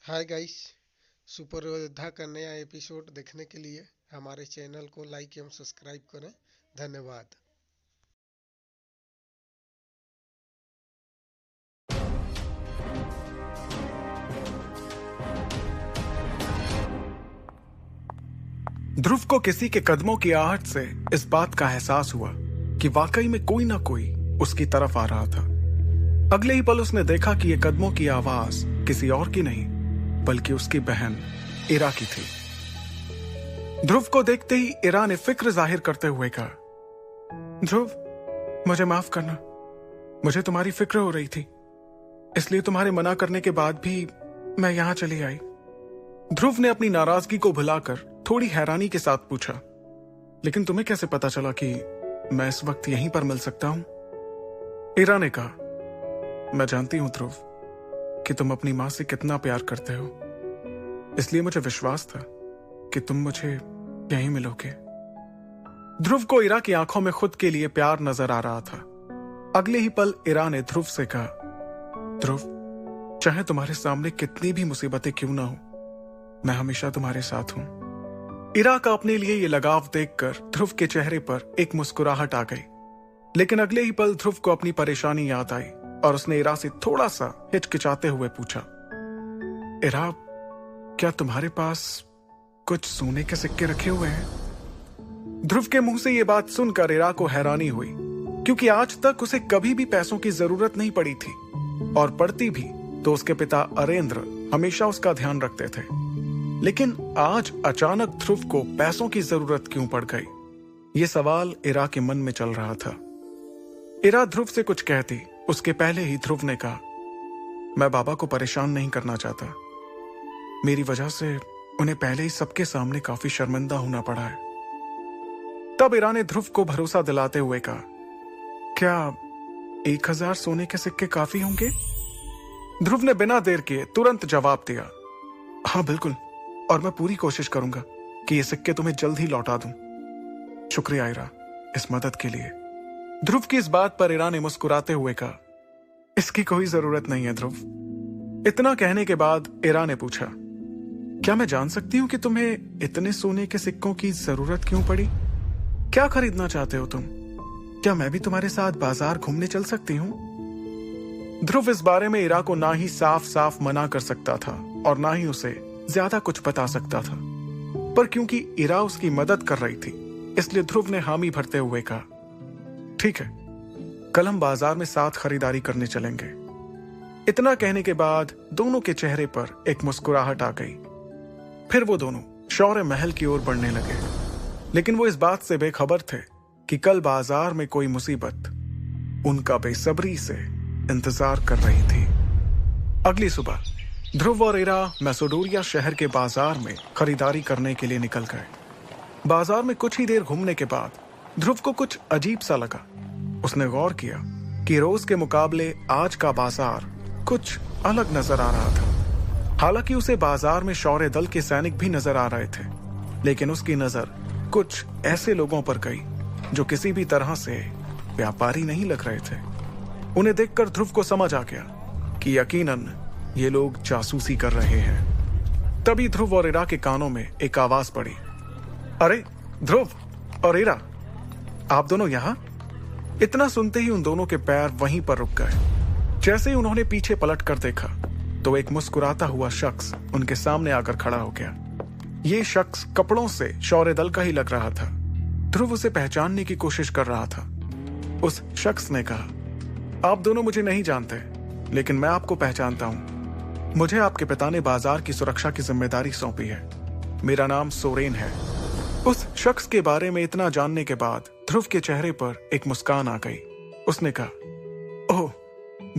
Hi guys. Super योद्धा का नया एपिसोड देखने के लिए हमारे चैनल को लाइक एवं सब्सक्राइब करें। धन्यवाद। ध्रुव को किसी के कदमों की आहट से इस बात का एहसास हुआ कि वाकई में कोई ना कोई उसकी तरफ आ रहा था। अगले ही पल उसने देखा कि यह कदमों की आवाज किसी और की नहीं बल्कि उसकी बहन इरा की थी। ध्रुव को देखते ही इरा ने फिक्र जाहिर करते हुए कहा, ध्रुव, मुझे माफ करना। मुझे तुम्हारी फिक्र हो रही थी, इसलिए तुम्हारे मना करने के बाद भी मैं यहां चली आई। ध्रुव ने अपनी नाराजगी को भुलाकर थोड़ी हैरानी के साथ पूछा, लेकिन तुम्हें कैसे पता चला कि मैं इस वक्त यहीं पर मिल सकता हूं? इरा ने कहा, मैं जानती हूं ध्रुव कि तुम अपनी मां से कितना प्यार करते हो, इसलिए मुझे विश्वास था कि तुम मुझे यहीं मिलोगे। ध्रुव को इरा की आंखों में खुद के लिए प्यार नजर आ रहा था। अगले ही पल इरा ने ध्रुव से कहा, ध्रुव, चाहे तुम्हारे सामने कितनी भी मुसीबतें क्यों ना हो, मैं हमेशा तुम्हारे साथ हूं। इरा का अपने लिए ये लगाव देखकर ध्रुव के चेहरे पर एक मुस्कुराहट आ गई, लेकिन अगले ही पल ध्रुव को अपनी परेशानी याद आई और उसने इरा से थोड़ा सा हिचकिचाते हुए पूछा, इरा, क्या तुम्हारे पास कुछ सोने के सिक्के रखे हुए हैं? ध्रुव के मुंह से यह बात सुनकर इरा को हैरानी हुई, क्योंकि आज तक उसे कभी भी पैसों की जरूरत नहीं पड़ी थी, और पड़ती भी तो उसके पिता अरेंद्र हमेशा उसका ध्यान रखते थे। लेकिन आज अचानक ध्रुव को पैसों की जरूरत क्यों पड़ गई? यह सवाल इरा के मन में चल रहा था। इरा ध्रुव से कुछ कहती उसके पहले ही ध्रुव ने कहा, मैं बाबा को परेशान नहीं करना चाहता। मेरी वजह से उन्हें पहले ही सबके सामने काफी शर्मिंदा होना पड़ा है। तब इरा ने ध्रुव को भरोसा दिलाते हुए कहा, क्या 1000 सोने के सिक्के काफी होंगे? ध्रुव ने बिना देर किए तुरंत जवाब दिया, हाँ बिल्कुल, और मैं पूरी कोशिश करूंगा कि ये सिक्के तुम्हें जल्द ही लौटा दूं। शुक्रिया इरा, इस मदद के लिए। ध्रुव की इस बात पर इरा ने मुस्कुराते हुए कहा, इसकी कोई जरूरत नहीं है ध्रुव। इतना कहने के बाद इरा ने पूछा, क्या मैं जान सकती हूं कि तुम्हें इतने सोने के सिक्कों की जरूरत क्यों पड़ी? क्या खरीदना चाहते हो तुम? क्या मैं भी तुम्हारे साथ बाजार घूमने चल सकती हूं? ध्रुव इस बारे में इरा को ना ही साफ साफ मना कर सकता था और ना ही उसे ज्यादा कुछ बता सकता था, पर क्योंकि इरा उसकी मदद कर रही थी, इसलिए ध्रुव ने हामी भरते हुए कहा, ठीक है, कल हम बाजार में साथ खरीदारी करने चलेंगे। इतना कहने के बाद दोनों के चेहरे पर एक मुस्कुराहट आ गई। फिर वो दोनों शौर्य महल की ओर बढ़ने लगे, लेकिन वो इस बात से बेखबर थे कि कल बाजार में कोई मुसीबत उनका बेसब्री से इंतजार कर रही थी। अगली सुबह ध्रुव और इरा मैसेडोरिया शहर के बाजार में खरीदारी करने के लिए निकल गए। बाजार में कुछ ही देर घूमने के बाद ध्रुव को कुछ अजीब सा लगा। उसने गौर किया कि रोज के मुकाबले आज का बाजार कुछ अलग नजर आ रहा था। हालांकि उसे बाजार में शौर्य दल के सैनिक भी नजर आ रहे थे, लेकिन उसकी नजर कुछ ऐसे लोगों पर गई जो किसी भी तरह से व्यापारी नहीं लग रहे थे। उन्हें देखकर ध्रुव को समझ आ गया कि यकीनन ये लोग जासूसी कर रहे हैं। तभी ध्रुव और इरा के कानों में एक आवाज पड़ी, अरे ध्रुव और इरा, आप दोनों यहां? इतना सुनते ही उन दोनों के पैर वहीं पर रुक गए। जैसे ही उन्होंने पीछे पलट कर देखा तो एक मुस्कुराता हुआ शख्स उनके सामने आकर खड़ा हो गया। ये शख्स कपड़ों से शौर्य दल का ही लग रहा था। ध्रुव उसे पहचानने की कोशिश कर रहा था। उस शख्स ने कहा, आप दोनों मुझे नहीं जानते, लेकिन मैं आपको पहचानता हूं। मुझे आपके पिता ने बाजार की सुरक्षा की जिम्मेदारी सौंपी है। मेरा नाम सोरेन है। उस शख्स के बारे में इतना जानने के बाद ध्रुव के चेहरे पर एक मुस्कान आ गई। उसने कहा, ओह,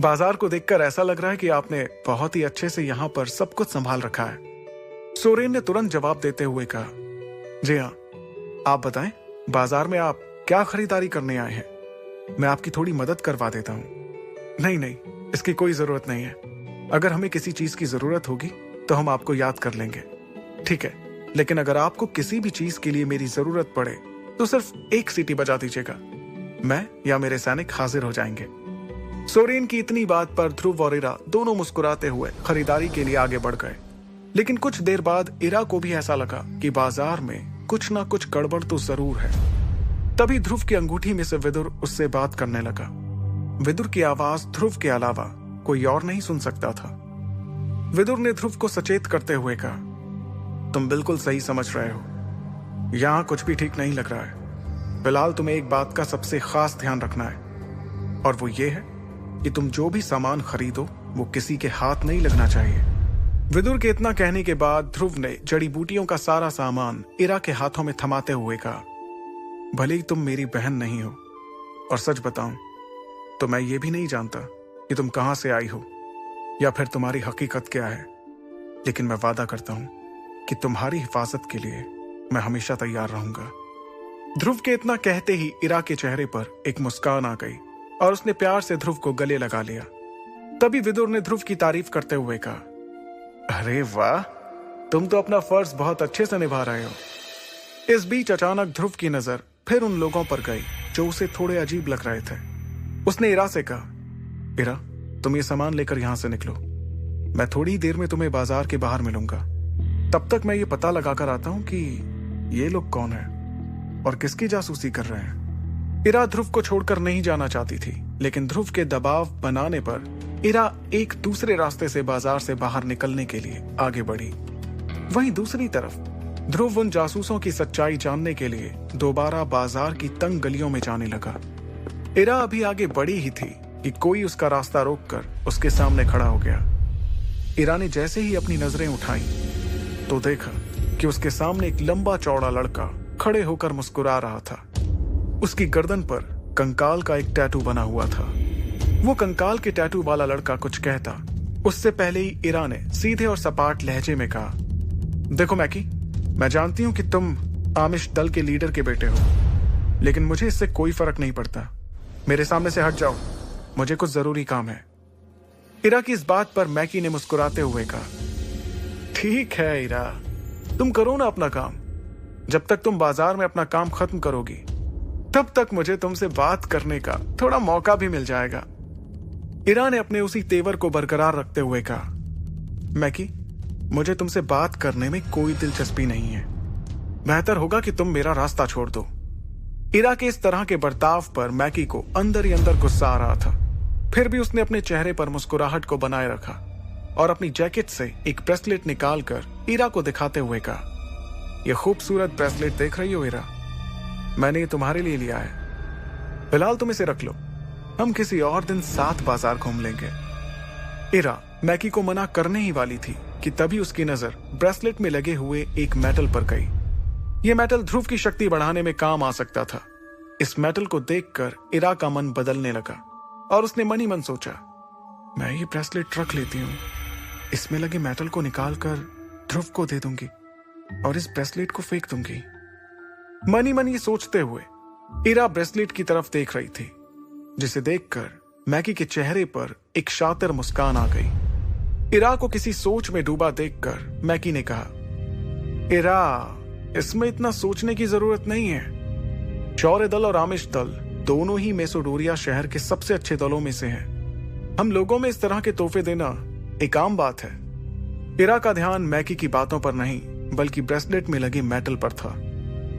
बाजार को देखकर ऐसा लग रहा है कि आपने बहुत ही अच्छे से यहाँ पर सब कुछ संभाल रखा है। सोरेन ने तुरंत जवाब देते हुए कहा, जी हाँ, आप बताएं, बाजार में आप क्या खरीदारी करने आए हैं? मैं आपकी थोड़ी मदद करवा देता हूं। नहीं नहीं, इसकी कोई जरूरत नहीं है। अगर हमें किसी चीज की जरूरत होगी तो हम आपको याद कर लेंगे, ठीक है? लेकिन अगर आपको किसी भी चीज के लिए मेरी जरूरत पड़े तो सिर्फ एक सीटी बजा दीजिएगा, मैं या मेरे सैनिक हाजिर हो जाएंगे। सोरेन की इतनी बात पर ध्रुव और इरा दोनों मुस्कुराते हुए खरीदारी के लिए आगे बढ़ गए। लेकिन कुछ देर बाद इरा को भी ऐसा लगा कि बाजार में कुछ ना कुछ गड़बड़ तो जरूर है। तभी ध्रुव की अंगूठी में से विदुर उससे बात करने लगा। विदुर की आवाज ध्रुव के अलावा कोई और नहीं सुन सकता था। विदुर ने ध्रुव को सचेत करते हुए कहा, तुम बिल्कुल सही समझ रहे हो, यहां कुछ भी ठीक नहीं लग रहा है। फिलहाल तुम्हें एक बात का सबसे खास ध्यान रखना है, और वो ये है कि तुम जो भी सामान खरीदो वो किसी के हाथ नहीं लगना चाहिए। विदुर के इतना कहने के बाद ध्रुव ने जड़ी बूटियों का सारा सामान इरा के हाथों में थमाते हुए कहा, भले ही तुम मेरी बहन नहीं हो, और सच बताऊं तो मैं ये भी नहीं जानता कि तुम कहां से आई हो या फिर तुम्हारी हकीकत क्या है, लेकिन मैं वादा करता हूं कि तुम्हारी हिफाजत के लिए मैं हमेशा तैयार रहूंगा। ध्रुव के इतना कहते ही इरा के चेहरे पर एक मुस्कान आ गई और उसने प्यार से ध्रुव को गले लगा लिया। तभी विदुर ने ध्रुव की तारीफ करते हुए कहा, अरे वाह, तुम तो अपना फर्ज बहुत अच्छे से निभा रहे हो। इस बीच अचानक ध्रुव की नजर फिर उन लोगों पर गई जो उसे थोड़े अजीब लग रहे थे। उसने इरा से कहा, इरा, तुम ये सामान लेकर यहां से निकलो, मैं थोड़ी देर में तुम्हें बाजार के बाहर मिलूंगा। तब तक मैं ये पता लगाकर आता हूं कि ये लोग कौन हैं और किसकी जासूसी कर रहे हैं। इरा ध्रुव को छोड़कर नहीं जाना चाहती थी, लेकिन ध्रुव के दबाव बनाने पर इरा एक दूसरे रास्ते से बाजार से बाहर निकलने के लिए आगे बढ़ी। वहीं दूसरी तरफ ध्रुव उन जासूसों की सच्चाई जानने के लिए दोबारा बाजार की तंग गलियों में जाने लगा। इरा अभी आगे बढ़ी ही थी कि कोई उसका रास्ता रोककर उसके सामने खड़ा हो गया। इरा ने जैसे ही अपनी नजरें उठाई तो देखा कि उसके सामने एक लंबा चौड़ा लड़का खड़े होकर मुस्कुरा रहा था। उसकी गर्दन पर कंकाल का एक टैटू बना हुआ था। वो कंकाल के टैटू वाला लड़का कुछ कहता उससे पहले ही इरा ने सीधे और सपाट लहजे में कहा, देखो मैकी, मैं जानती हूं कि तुम आमिश दल के लीडर के बेटे हो, लेकिन मुझे इससे कोई फर्क नहीं पड़ता। मेरे सामने से हट जाओ, मुझे कुछ जरूरी काम है। इरा की इस बात पर मैकी ने मुस्कुराते हुए कहा, ठीक है इरा, तुम करो ना अपना काम। जब तक तुम बाजार में अपना काम खत्म करोगी तब तक मुझे तुमसे बात करने का थोड़ा मौका भी मिल जाएगा। इरा ने अपने उसी तेवर को बरकरार रखते हुए कहा, मैकी, मुझे तुमसे बात करने में कोई दिलचस्पी नहीं है। बेहतर होगा कि तुम मेरा रास्ता छोड़ दो। इरा के इस तरह के बर्ताव पर मैकी को अंदर ही अंदर गुस्सा आ रहा था। फिर भी उसने अपने चेहरे पर मुस्कुराहट को बनाए रखा और अपनी जैकेट से एक ब्रेसलेट निकालकर इरा को दिखाते हुए कहा, यह खूबसूरत ब्रेसलेट देख रही हो इरा, मैंने ये तुम्हारे लिए लिया है। फिलहाल तुम इसे रख लो, हम किसी और दिन साथ बाजार घूम लेंगे। इरा मैकी को मना करने ही वाली थी कि तभी उसकी नजर ब्रेसलेट में लगे हुए एक मेटल पर गई। यह मेटल ध्रुव की शक्ति बढ़ाने में काम आ सकता था। इस मेटल को देखकर इरा का मन बदलने लगा और उसने मन ही मन सोचा, मैं ये ब्रेसलेट रख लेती हूँ, इसमें लगे मेटल को निकालकर ध्रुव को दे दूंगी और इस ब्रेसलेट को फेंक दूंगी। मन ही मन ये सोचते हुए इरा ब्रेसलेट की तरफ देख रही थी, जिसे देखकर मैकी के चेहरे पर एक शातिर मुस्कान आ गई। इरा को किसी सोच में डूबा देखकर मैकी ने कहा, इरा, इसमें इतना सोचने की जरूरत नहीं है। शौर्य दल और आमिश दल दोनों ही मेसोडोरिया शहर के सबसे अच्छे दलों में से हैं। हम लोगों में इस तरह के तोहफे देना एक आम बात है। इरा का ध्यान मैकी की बातों पर नहीं बल्कि ब्रेसलेट में लगे मेटल पर था।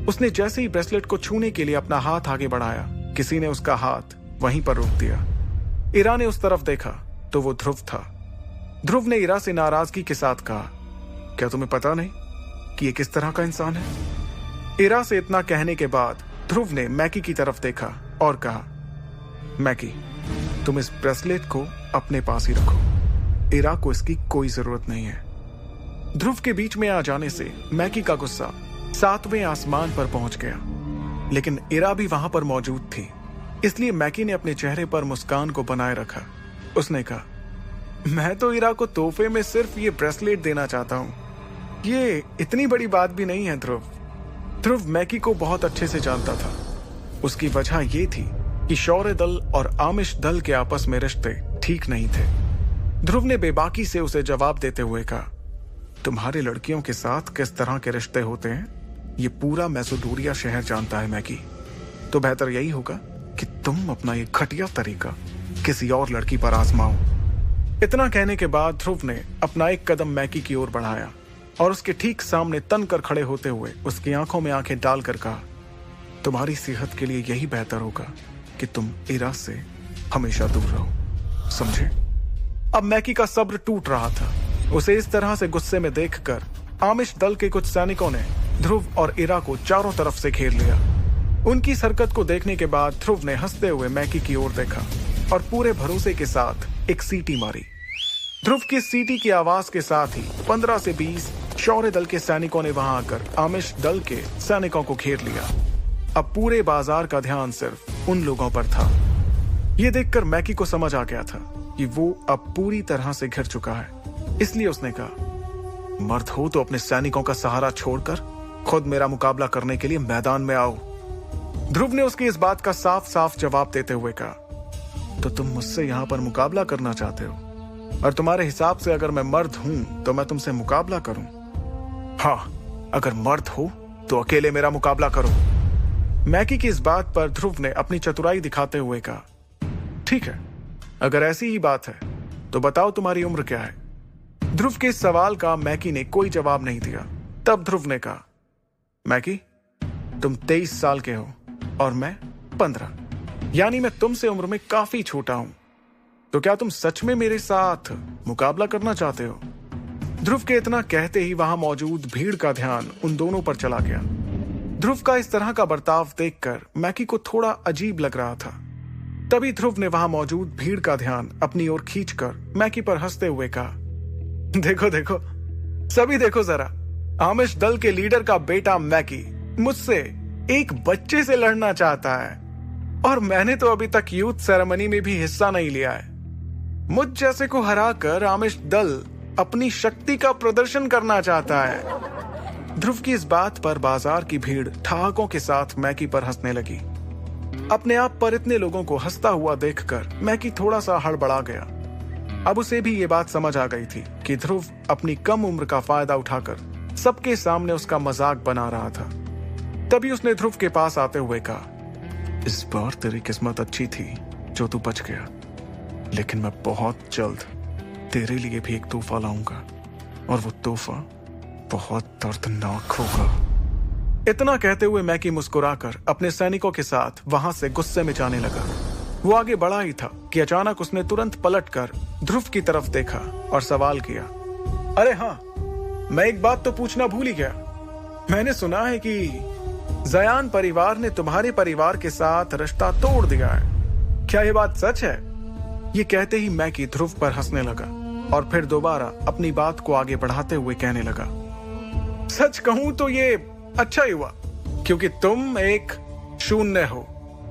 उसने जैसे ही ब्रेसलेट को छूने के लिए अपना हाथ आगे बढ़ाया, किसी ने उसका हाथ वहीं पर रोक दिया। इरा ने उस तरफ देखा तो वो ध्रुव था। ध्रुव ने इरा से नाराजगी के साथ कहा, क्या तुम्हें पता नहीं कि ये किस तरह का इंसान है? इरा से इतना कहने के बाद ध्रुव ने मैकी की तरफ देखा और कहा, मैकी, तुम इस ब्रेसलेट को अपने पास ही रखो, इरा को इसकी कोई जरूरत नहीं है। ध्रुव के बीच में आ जाने से मैकी का गुस्सा 7वें आसमान पर पहुंच गया, लेकिन इरा भी वहां पर मौजूद थी, इसलिए मैकी ने अपने चेहरे पर मुस्कान को बनाए रखा। उसने कहा, मैं तो इरा को तोहफे में सिर्फ ये ब्रेसलेट देना चाहता हूं, ये इतनी बड़ी बात भी नहीं है। ध्रुव मैकी को बहुत अच्छे से जानता था। उसकी वजह ये थी कि शौर्य दल और आमिश दल के आपस में रिश्ते ठीक नहीं थे। ध्रुव ने बेबाकी से उसे जवाब देते हुए कहा, तुम्हारे लड़कियों के साथ किस तरह के रिश्ते होते हैं ये पूरा मेसोडोरिया शहर जानता है मैकी। तो बेहतर यही होगा कि तुम अपना ये घटिया तरीका किसी और लड़की पर आजमाओ। इतना कहने के बाद ध्रुव ने अपना एक कदम मैकी की ओर बढ़ाया और उसके ठीक सामने तन कर खड़े होते हुए उसकी आंखों में आंखें डालकर कहा, तुम्हारी सेहत के लिए यही बेहतर होगा कि तुम इरा से हमेशा दूर रहो, समझे? अब मैकी का सब्र टूट रहा था। उसे इस तरह से गुस्से में देखकर आमिश दल के कुछ सैनिकों ने ध्रुव और इरा को चारों तरफ से घेर लिया। उनकी इस हरकत को देखने के बाद ध्रुव ने हंसते हुए मैकी की ओर देखा और पूरे भरोसे के साथ एक सीटी मारी। ध्रुव की सीटी की आवाज के साथ ही 15 से 20 शौर्य दल के सैनिकों ने वहां आकर आमिश दल के सैनिकों को घेर लिया। अब पूरे बाजार का ध्यान सिर्फ उन लोगों पर था। यह देखकर मैकी को समझ आ गया था कि वो अब पूरी तरह से घिर चुका है। इसलिए उसने कहा, मर्द हो तो अपने सैनिकों का सहारा छोड़कर खुद मेरा मुकाबला करने के लिए मैदान में आओ। ध्रुव ने उसकी इस बात का साफ साफ जवाब देते हुए कहा, तो तुम मुझसे यहां पर मुकाबला करना चाहते हो, और तुम्हारे हिसाब से अगर मैं मर्द हूं तो मैं तुमसे मुकाबला करूं? हाँ, अगर मर्द हो तो अकेले मेरा मुकाबला करो। मैकी की इस बात पर ध्रुव ने अपनी चतुराई दिखाते हुए कहा, ठीक है, अगर ऐसी ही बात है तो बताओ तुम्हारी उम्र क्या है? ध्रुव के इस सवाल का मैकी ने कोई जवाब नहीं दिया। तब ध्रुव ने कहा, मैकी, तुम 23 साल के हो और मैं 15, यानी मैं तुमसे उम्र में काफी छोटा हूं। तो क्या तुम सच में मेरे साथ मुकाबला करना चाहते हो? ध्रुव के इतना कहते ही वहां मौजूद भीड़ का ध्यान उन दोनों पर चला गया। ध्रुव का इस तरह का बर्ताव देखकर मैकी को थोड़ा अजीब लग रहा था। तभी ध्रुव ने वहां मौजूद भीड़ का ध्यान अपनी ओर खींचकर मैकी पर हंसते हुए कहा, देखो देखो, सभी देखो जरा, आमिश दल के लीडर का बेटा मैकी मुझसे एक बच्चे से लड़ना चाहता है, और मैंने तो अभी तक यूथ सेरेमनी में भी हिस्सा नहीं लिया है। मुझ जैसे को हराकर आमिश दल अपनी शक्ति का प्रदर्शन करना चाहता है। ध्रुव की इस बात पर बाजार की भीड़ ठहाकों के साथ मैकी पर हंसने लगी। अपने आप पर इतने लोगों को हंसता हुआ देखकर मैकी थोड़ा सा हड़बड़ा गया। अब उसे भी ये बात समझ आ गई थी कि ध्रुव अपनी कम उम्र का फायदा उठाकर सबके सामने उसका मजाक बना रहा था। तभी उसने ध्रुव के पास आते हुए कहा, इस बार तेरी किस्मत अच्छी थी जो तू बच गया, लेकिन मैं बहुत जल्द तेरे लिए भी एक तोहफा लाऊंगा, और वो तोहफा बहुत दर्दनाक होगा। इतना कहते हुए मैकी मुस्कुराकर अपने सैनिकों के साथ वहां से गुस्से में जाने लगा। वो आगे बढ़ा ही था कि अचानक उसने तुरंत पलटकर ध्रुव की तरफ देखा और सवाल किया, अरे हाँ, मैं एक बात तो पूछना भूल ही गया। मैंने सुना है कि जयान परिवार ने तुम्हारे परिवार के साथ रिश्ता तोड़ दिया है, क्या ये बात सच है? ये कहते ही मैकी ध्रुव पर हंसने लगा और फिर दोबारा अपनी बात को आगे बढ़ाते हुए कहने लगा, सच कहूं तो ये अच्छा ही हुआ, क्योंकि तुम एक शून्य हो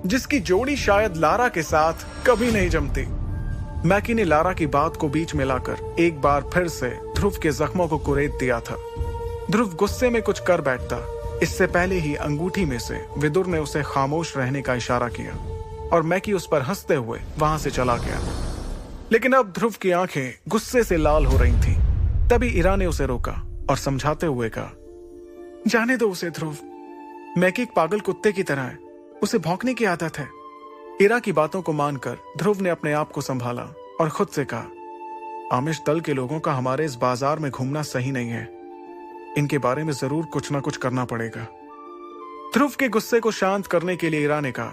जिसकी जोड़ी शायद लारा के साथ कभी नहीं जमती। मैकी ने लारा की बात को बीच में लाकर एक बार फिर से ध्रुव के जख्मों को कुरेद दिया था। ध्रुव गुस्से में कुछ कर बैठता, इससे पहले ही अंगूठी में से विदुर ने उसे खामोश रहने का इशारा किया और मैकी उस पर हंसते हुए वहां से चला गया। लेकिन अब ध्रुव की आंखें गुस्से से लाल हो रही थीं। तभी इरा ने उसे रोका और समझाते हुए कहा, जाने दो उसे ध्रुव, मैकी एक पागल कुत्ते की तरह है, उसे भौंकने की आदत है। इरा की बातों को मानकर ध्रुव ने अपने आप को संभाला और खुद से कहा, आमिश दल के लोगों का हमारे इस बाजार में घूमना सही नहीं है, इनके बारे में जरूर कुछ ना कुछ करना पड़ेगा। ध्रुव के गुस्से को शांत करने के लिए इरा ने कहा,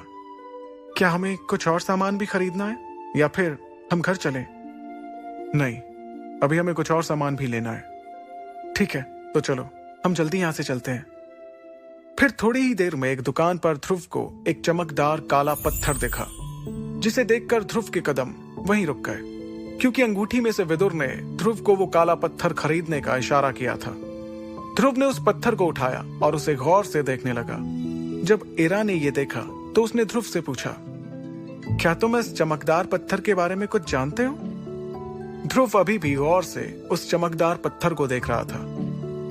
क्या हमें कुछ और सामान भी खरीदना है या फिर हम घर चलें? नहीं, अभी हमें कुछ और सामान भी लेना है। ठीक है, तो चलो हम जल्दी यहां से चलते हैं। फिर थोड़ी ही देर में एक दुकान पर ध्रुव को एक चमकदार काला पत्थर दिखा, जिसे देखकर ध्रुव के कदम वहीं रुक गए, क्योंकि अंगूठी में से विदुर ने ध्रुव को वो काला पत्थर खरीदने का इशारा किया था। ध्रुव ने उस पत्थर को उठाया और उसे गौर से देखने लगा। जब इरा ने ये देखा तो उसने ध्रुव से पूछा, क्या तुम इस चमकदार पत्थर के बारे में कुछ जानते हो? ध्रुव अभी भी गौर से उस चमकदार पत्थर को देख रहा था।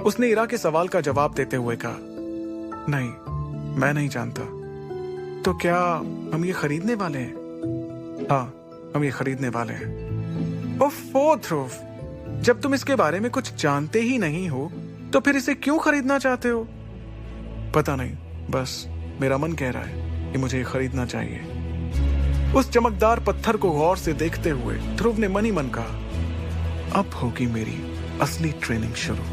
उसने इरा के सवाल का जवाब देते हुए कहा, नहीं, मैं नहीं जानता। तो क्या हम ये खरीदने वाले हैं? हाँ, हम ये खरीदने वाले हैं। ओफो ध्रुव, जब तुम इसके बारे में कुछ जानते ही नहीं हो तो फिर इसे क्यों खरीदना चाहते हो? पता नहीं, बस मेरा मन कह रहा है कि मुझे ये खरीदना चाहिए। उस चमकदार पत्थर को गौर से देखते हुए ध्रुव ने मन ही मन कहा, अब होगी मेरी असली ट्रेनिंग शुरू।